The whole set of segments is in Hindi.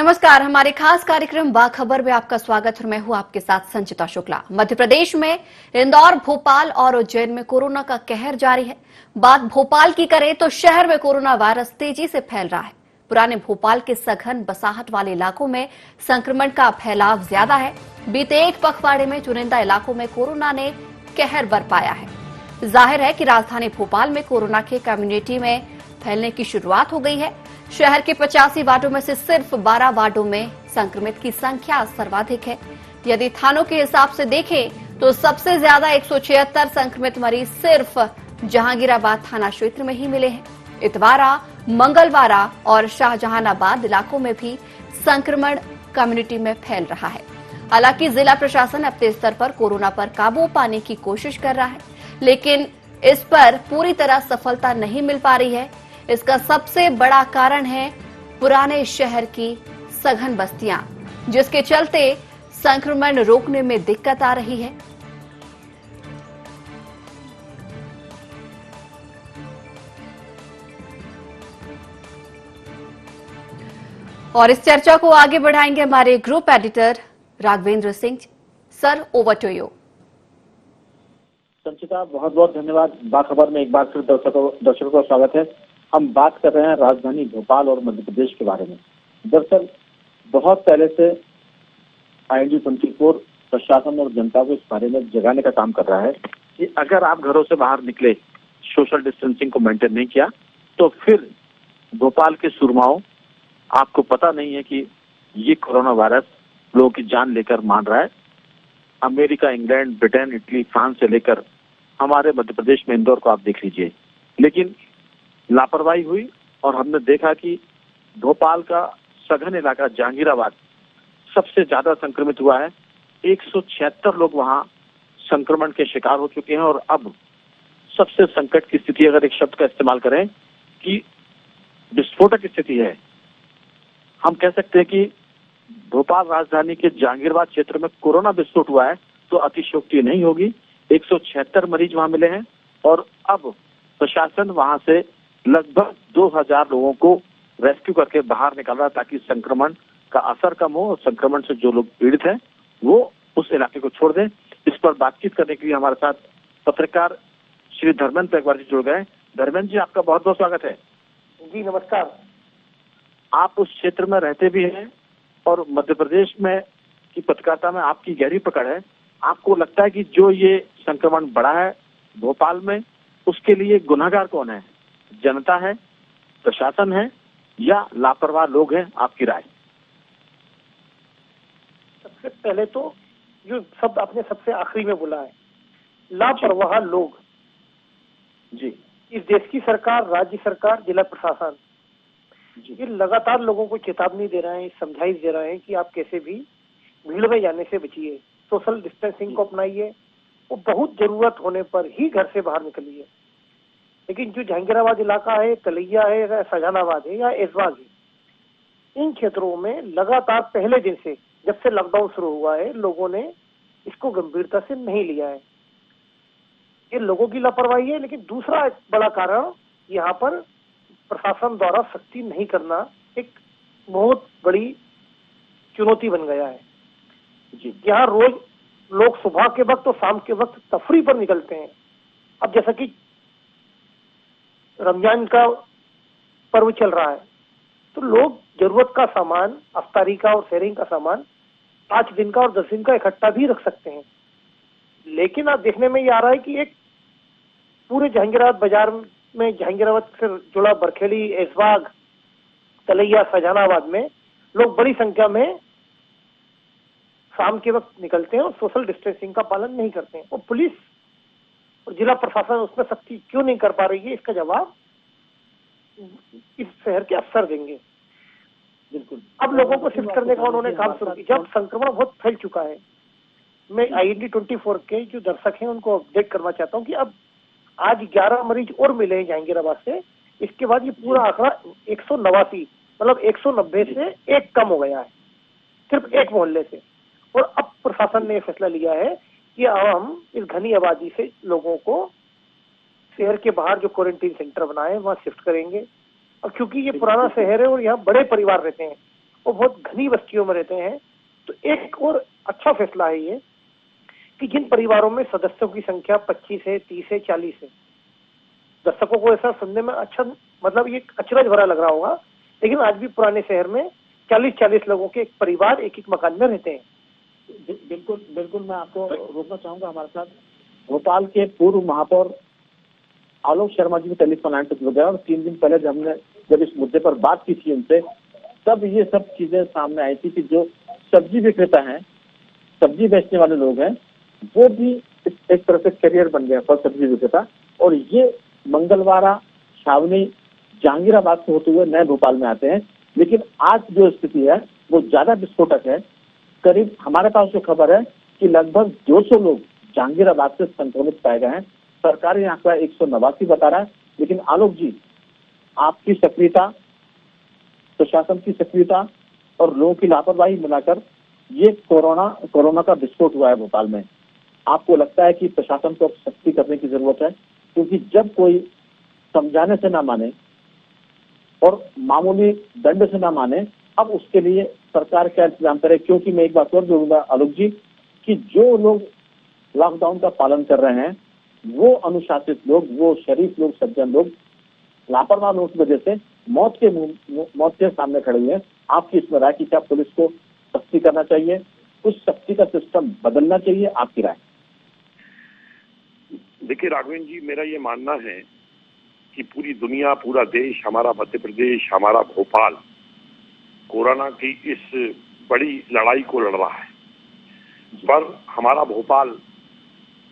नमस्कार। हमारे खास कार्यक्रम बाखबर में आपका स्वागत है। मैं हूं आपके साथ संचिता शुक्ला। मध्य प्रदेश में इंदौर, भोपाल और उज्जैन में कोरोना का कहर जारी है। बात भोपाल की करें तो शहर में कोरोना वायरस तेजी से फैल रहा है। पुराने भोपाल के सघन बसाहट वाले इलाकों में संक्रमण का फैलाव ज्यादा है। बीते एक पखवाड़े में चुनिंदा इलाकों में कोरोना ने कहर बरपाया है। जाहिर है कि राजधानी भोपाल में कोरोना के कम्युनिटी में फैलने की शुरुआत हो गई है। शहर के 85 वार्डों में से सिर्फ 12 वार्डों में संक्रमित की संख्या सर्वाधिक है। यदि थानों के हिसाब से देखें तो सबसे ज्यादा 176 संक्रमित मरीज सिर्फ जहांगीराबाद थाना क्षेत्र में ही मिले हैं। इतवारा, मंगलवारा और शाहजहानाबाद इलाकों में भी संक्रमण कम्युनिटी में फैल रहा है। हालांकि जिला प्रशासन अपने स्तर पर कोरोना पर काबू पाने की कोशिश कर रहा है, लेकिन इस पर पूरी तरह सफलता नहीं मिल पा रही है। इसका सबसे बड़ा कारण है पुराने शहर की सघन बस्तियां, जिसके चलते संक्रमण रोकने में दिक्कत आ रही है। और इस चर्चा को आगे बढ़ाएंगे हमारे group editor Raghavendra Singh. Sir, over to you. Sanchita, बहुत बहुत धन्यवाद। बाखबर में एक बार फिर दर्शकों का स्वागत है। हम बात कर रहे हैं राजधानी भोपाल और मध्य प्रदेश के बारे में। दरअसल बहुत पहले से IND24 प्रशासन और जनता को इस बारे में जगाने का काम कर रहा है कि अगर आप घरों से बाहर निकले, सोशल डिस्टेंसिंग को मेंटेन नहीं किया, तो फिर भोपाल के सुरमाओं, आपको पता नहीं है कि ये कोरोना वायरस लोगों की जान लेकर मान रहा है। America, England, Britain, Italy, France से लेकर हमारे मध्य प्रदेश में इंदौर को आप देख लीजिए। लेकिन लापरवाही हुई और हमने देखा कि भोपाल का सघन इलाका जहांगीराबाद सबसे ज्यादा संक्रमित हुआ है। 176 लोग वहां संक्रमण के शिकार हो चुके हैं। और अब सबसे संकट की स्थिति, अगर एक शब्द का इस्तेमाल करें, कि विस्फोटक स्थिति है। हम कह सकते हैं कि भोपाल राजधानी के जहांगीराबाद क्षेत्र में कोरोना विस्फोट हुआ है तो अतिशयोक्ति नहीं होगी। 176 मरीज वहां मिले हैं और अब प्रशासन वहां से लगभग 2000 लोगों को रेस्क्यू करके बाहर निकाल रहा है, ताकि संक्रमण का असर कम हो और संक्रमण से जो लोग पीड़ित हैं वो उस इलाके को छोड़ दें। इस पर बातचीत करने के लिए हमारे साथ पत्रकार श्री धर्मेंद्र एक बार जुड़ गए। धर्मेंद्र जी, आपका बहुत बहुत स्वागत है। जी नमस्कार। आप उस क्षेत्र में रहते भी हैं और मध्य प्रदेश में की पत्रकारिता में आपकी गहरी पकड़ है। आपको लगता है कि जो ये संक्रमण बढ़ा है भोपाल में, उसके लिए गुनहगार कौन है? जनता है, प्रशासन है, या लापरवाह लोग हैं? आपकी राय। सबसे पहले तो जो शब्द आपने सबसे आखिरी में बोला है, लापरवाह लोग। जी। इस देश की सरकार, राज्य सरकार, जिला प्रशासन ये लगातार लोगों को चेतावनी दे रहे हैं, समझाइश दे रहे हैं कि आप कैसे भी भीड़ में जाने से बचिए, सोशल डिस्टेंसिंग को अपनाइए, वो बहुत जरूरत होने पर ही घर से बाहर निकलिए। लेकिन जो जहांगीराबाद इलाका है, तलैया है, या शाहजहानाबाद है या ऐशबाग है, इन क्षेत्रों में लगातार पहले दिन से, जब से लॉकडाउन शुरू हुआ है, लोगों ने इसको गंभीरता से नहीं लिया है। ये लोगों की लापरवाही है। लेकिन दूसरा एक बड़ा कारण यहाँ पर प्रशासन द्वारा सख्ती नहीं करना एक बहुत बड़ी चुनौती बन गया है। यहाँ रोज लोग सुबह के वक्त और शाम के वक्त तफरी पर निकलते हैं। अब जैसा कि रमजान का पर्व चल रहा है तो लोग जरूरत का सामान, अफ्तारी का और शेयरिंग का सामान 5 दिन का और 10 दिन का इकट्ठा भी रख सकते हैं। लेकिन अब देखने में ये आ रहा है कि एक पूरे जहांगीराबाद बाजार में, जहांगीराबाद से जुड़ा बरखेड़ी, ऐशबाग, तलैया, शाहजहानाबाद में लोग बड़ी संख्या में शाम के वक्त निकलते हैं और सोशल डिस्टेंसिंग का पालन नहीं करते हैं। और पुलिस और जिला प्रशासन उसमें सख्ती क्यों नहीं कर पा रही है, इसका जवाब इस शहर के अफसर देंगे। बिल्कुल। अब लोगों को शिफ्ट करने का उन्होंने काम शुरू किया। जब संक्रमण बहुत फैल चुका है, मैं IND24 के जो दर्शक हैं उनको अपडेट करना चाहता हूँ कि अब आज 11 मरीज और मिले हैं जहांगीराबाद से। इसके बाद ये पूरा आंकड़ा 189, मतलब 190 से एक कम हो गया है, सिर्फ एक मोहल्ले से। और अब प्रशासन ने फैसला लिया है कि अब हम इस घनी आबादी से लोगों को शहर के बाहर जो क्वारंटीन सेंटर बनाए वहां शिफ्ट करेंगे। अब क्योंकि ये पुराना शहर है और यहाँ बड़े परिवार रहते हैं वो बहुत घनी बस्तियों में रहते हैं। तो एक और अच्छा फैसला है ये कि जिन परिवारों में सदस्यों की संख्या 25 है, 30 है, 40 है, दर्शकों को ऐसा सुनने में अच्छा, मतलब ये अचरज भरा लग रहा होगा, लेकिन आज भी पुराने शहर में 40-40 लोगों के एक परिवार एक मकान में रहते हैं। बिल्कुल बिल्कुल, मैं आपको रोकना चाहूंगा। हमारे साथ भोपाल के पूर्व महापौर आलोक शर्मा जी भी टेलीफोन लाइन पर जुड़ गए और 3 दिन पहले जब इस मुद्दे पर बात की थी उनसे, तब ये सब चीजें सामने आई थी कि जो सब्जी विक्रेता हैं, सब्जी बेचने वाले लोग हैं, वो भी एक तरह से करियर बन गया फल सब्जी विक्रेता। और ये मंगलवारा, छावनी, जहांगीराबाद से होते हुए नए भोपाल में आते हैं। लेकिन आज जो स्थिति है वो ज्यादा विस्फोटक है। करीब हमारे पास जो खबर है कि लगभग 200 लोग जहांगीराबाद से संक्रमित पाए गए हैं। सरकारी आंकड़ा 189 बता रहा है। लेकिन आलोक जी, आपकी सक्रियता, प्रशासन की सक्रियता और लोगों की लापरवाही मिलाकर ये कोरोना का विस्फोट हुआ है भोपाल में। आपको लगता है कि प्रशासन को सख्ती करने की जरूरत है? क्योंकि जब कोई समझाने से ना माने और मामूली दंड से ना माने, अब उसके लिए सरकार क्या इंतजाम करे? क्योंकि मैं एक बात और जोड़ूंगा आलोक जी, कि जो लोग लॉकडाउन का पालन कर रहे हैं, वो अनुशासित लोग, वो शरीफ लोग, सज्जन लोग, लापरवाह लोगों की वजह से मौत के सामने खड़े हुए हैं। आपकी इसमें राय की क्या पुलिस को सख्ती करना चाहिए, उस सख्ती का सिस्टम बदलना चाहिए? आपकी राय? देखिए राघवेंद्र जी, मेरा ये मानना है कि पूरी दुनिया, पूरा देश, हमारा मध्य प्रदेश, हमारा भोपाल कोरोना की इस बड़ी लड़ाई को लड़ रहा है। पर हमारा भोपाल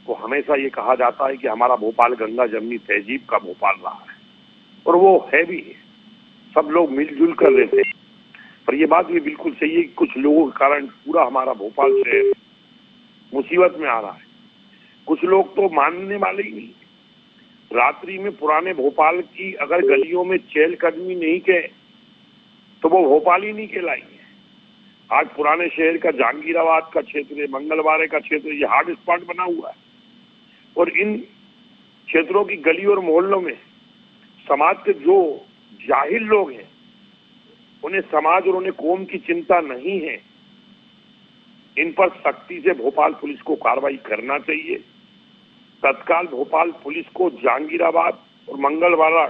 को हमेशा ये कहा जाता है कि हमारा भोपाल गंगा जमनी तहजीब का भोपाल रहा है, और वो है भी। सब लोग मिलजुल कर रहते हैं। पर ये बात भी बिल्कुल सही है कि कुछ लोगों के कारण पूरा हमारा भोपाल शहर मुसीबत में आ रहा है। कुछ लोग तो मानने वाले ही नहीं। रात्रि में पुराने भोपाल की अगर गलियों में चहलकदमी नहीं के तो वो भोपाल ही नहीं कहलाएंगे। आज पुराने शहर का जहांगीराबाद का क्षेत्र, मंगलवारे का क्षेत्र, ये हॉट स्पॉट बना हुआ है। और इन क्षेत्रों की गली और मोहल्लों में समाज के जो जाहिल लोग हैं, उन्हें समाज और उन्हें कौम की चिंता नहीं है। इन पर सख्ती से भोपाल पुलिस को कार्रवाई करना चाहिए। तत्काल भोपाल पुलिस को जहांगीराबाद और मंगलवारा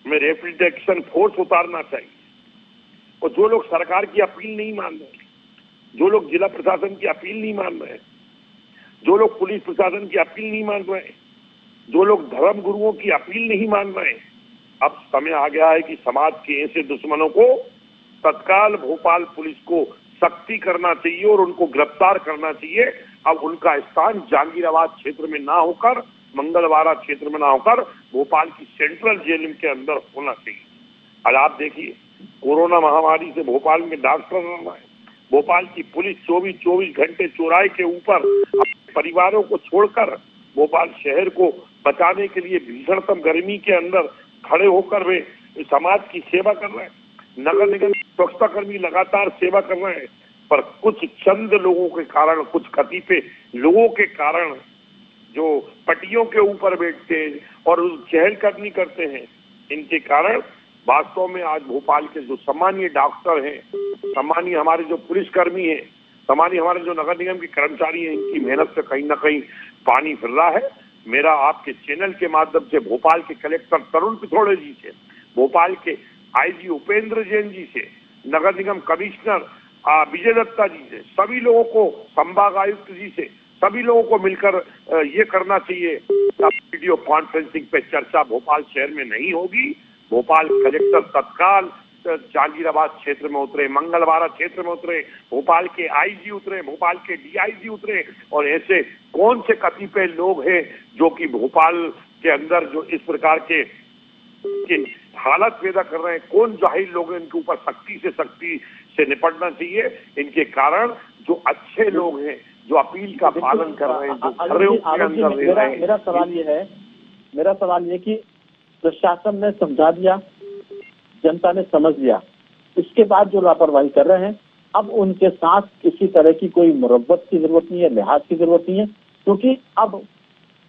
में रैपिड एक्शन फोर्स उतारना चाहिए। और जो लोग सरकार की अपील नहीं मान रहे, जो लोग जिला प्रशासन की अपील नहीं मान रहे, जो लोग पुलिस प्रशासन की अपील नहीं मान रहे, जो लोग धर्म गुरुओं की अपील नहीं मान रहे, अब समय आ गया है कि समाज के ऐसे दुश्मनों को तत्काल भोपाल पुलिस को सख्ती करना चाहिए और उनको गिरफ्तार करना चाहिए। अब उनका स्थान जहांगीराबाद क्षेत्र में ना होकर, मंगलवारा क्षेत्र में ना होकर, भोपाल की सेंट्रल जेल के अंदर होना चाहिए। अब आप देखिए, कोरोना महामारी से भोपाल में डॉक्टर रहना है। भोपाल की पुलिस 24 घंटे चौराहे के ऊपर अपने परिवारों को छोड़कर भोपाल शहर को बचाने के लिए भीषणतम गर्मी के अंदर खड़े होकर वे समाज की सेवा कर रहे हैं। नगर निगम स्वच्छता कर्मी लगातार सेवा कर रहे हैं। पर कुछ चंद लोगों के कारण, कुछ कतिपय लोगों के कारण जो पटियों के ऊपर बैठते हैं और चहलकदमी करते हैं, इनके कारण वास्तव में आज भोपाल के जो सामान्य डॉक्टर हैं, सामान्य हमारे जो पुलिसकर्मी हैं, सामान्य हमारे जो नगर निगम के कर्मचारी हैं, इनकी मेहनत से कहीं ना कहीं पानी फिर रहा है। मेरा आपके चैनल के माध्यम से भोपाल के कलेक्टर तरुण पिथोड़े जी से, भोपाल के आईजी उपेंद्र जैन जी से, नगर निगम कमिश्नर विजय दत्ता जी से, सभी लोगों को, संभाग आयुक्त जी से, सभी लोगों को मिलकर ये करना चाहिए। वीडियो कॉन्फ्रेंसिंग पे चर्चा भोपाल शहर में नहीं होगी। भोपाल कलेक्टर तत्काल जहांगीराबाद क्षेत्र में उतरे, मंगलवारा क्षेत्र में उतरे, भोपाल के आईजी उतरे, भोपाल के डीआईजी उतरे। और ऐसे कौन से कतिपय लोग हैं जो कि भोपाल के अंदर जो इस प्रकार के हालत पैदा कर रहे हैं, कौन जाहिल लोग हैं, इनके ऊपर सख्ती से निपटना चाहिए। इनके कारण जो अच्छे लोग हैं, जो अपील का पालन कर रहे हैं, जो घरों के अंदर रह रहे हैं। मेरा सवाल ये कि प्रशासन ने समझा दिया, जनता ने समझ लिया, इसके बाद जो लापरवाही कर रहे हैं, अब उनके साथ किसी तरह की कोई मुरव्वत की जरूरत नहीं है, लिहाज की जरूरत नहीं है। क्योंकि अब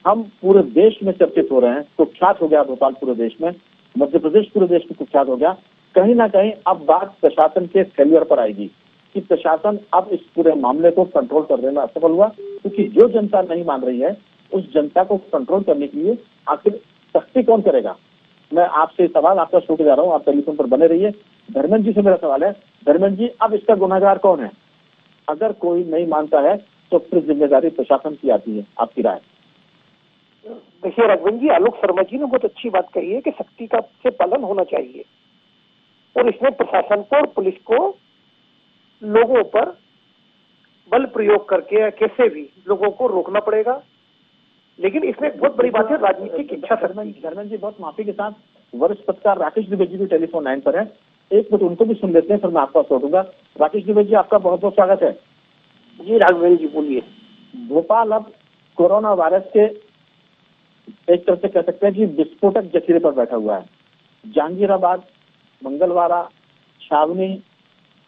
हम पूरे देश में चर्चित हो रहे हैं, कुख्यात हो गया भोपाल पूरे देश में, मध्य प्रदेश पूरे देश में कुख्यात हो गया कहीं ना कहीं अब बात प्रशासन के फेलियर पर आएगी कि प्रशासन अब इस पूरे मामले को कंट्रोल करने में असफल हुआ, क्योंकि जो जनता नहीं मान रही है उस जनता को कंट्रोल करने के लिए आखिर सख्ती कौन करेगा। मैं आपसे सवाल आपका छूट जा रहा हूँ, आप टेलीफोन पर बने रहिए। धर्मेंद्र जी से मेरा सवाल है, धर्मेंद्र जी अब इसका गुनाहगार कौन है? अगर कोई नहीं मानता है तो फिर जिम्मेदारी प्रशासन की आती है, आपकी राय? देखिए राघवेंद्र जी, आलोक शर्मा जी ने बहुत अच्छी बात कही है कि सख्ती का से पालन होना चाहिए और इसमें प्रशासन को और पुलिस को लोगों पर बल प्रयोग करके या कैसे भी लोगों को रोकना पड़ेगा। लेकिन इसमें एक बहुत बड़ी बात है राजनीतिक इच्छा शक्ति। धर्मेंद्र जी, बहुत माफी के साथ वरिष्ठ पत्रकार राकेश द्विवेदी भी टेलीफोन लाइन पर है, एक मिनट उनको भी सुन लेते हैं, फिर मैं आपका छोड़ूंगा। राकेश द्विवेदी जी, आपका बहुत बहुत स्वागत है। जी राघवेंद्र जी बोलिए। भोपाल अब कोरोना वायरस के एक तरह से कह सकते हैं कि विस्फोटक जखीरे पर बैठा हुआ है। जहांगीराबाद, मंगलवाड़ा, छावनी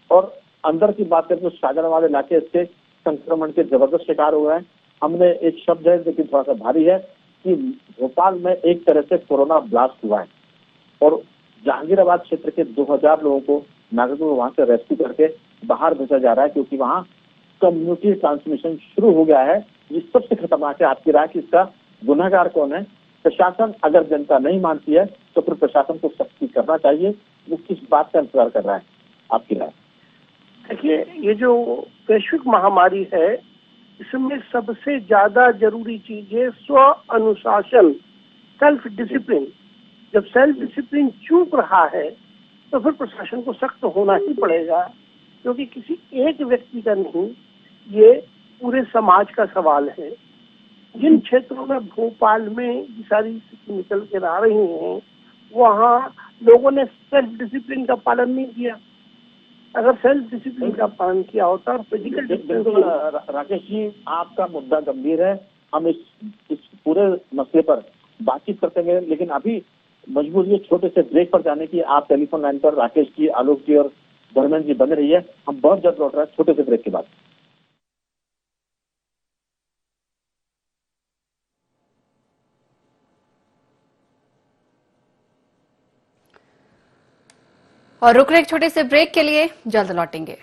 और अंदर की बात करें तो शाहजहानाबाद इलाके इसके संक्रमण के जबरदस्त शिकार हुए हैं। हमने एक शब्द है लेकिन थोड़ा सा भारी है कि भोपाल में एक तरह से कोरोना ब्लास्ट हुआ है और जहांगीराबाद क्षेत्र के 2000 लोगों को नागरिकों को वहां से रेस्क्यू करके बाहर भेजा जा रहा है, क्योंकि वहां कम्युनिटी ट्रांसमिशन शुरू हो गया है। ये सबसे खतरनाक है। आपकी राय कि इसका गुनाहगार कौन है? प्रशासन अगर जनता नहीं मानती है तो फिर प्रशासन को सख्ती करना चाहिए। वो किस बात का इंतजार कर रहा है, आपकी राय? देखिए, ये जो वैश्विक महामारी है इसमें सबसे ज्यादा जरूरी चीज है स्व अनुशासन, सेल्फ डिसिप्लिन। जब सेल्फ डिसिप्लिन चूक रहा है तो फिर प्रशासन को सख्त होना ही पड़ेगा, क्योंकि किसी एक व्यक्ति का नहीं, ये पूरे समाज का सवाल है। जिन क्षेत्रों में भोपाल में ये सारी स्थिति निकल कर आ रही हैं वहाँ लोगों ने सेल्फ डिसिप्लिन का पालन नहीं किया। अगर सेल्फ डिसिप्लिन का पालन किया होता और फिजिकल बिल्कुल राकेश जी, आपका मुद्दा गंभीर है। हम इस पूरे मसले पर बातचीत करते हैं, लेकिन अभी मजबूरी है छोटे से ब्रेक पर जाने की। आप टेलीफोन लाइन पर राकेश जी, आलोक जी और धर्मेंद्र जी बने रहिए। हम बहुत जल्द लौट रहे हैं छोटे से ब्रेक के बाद। और रुक रहे एक छोटे से ब्रेक के लिए, जल्द लौटेंगे।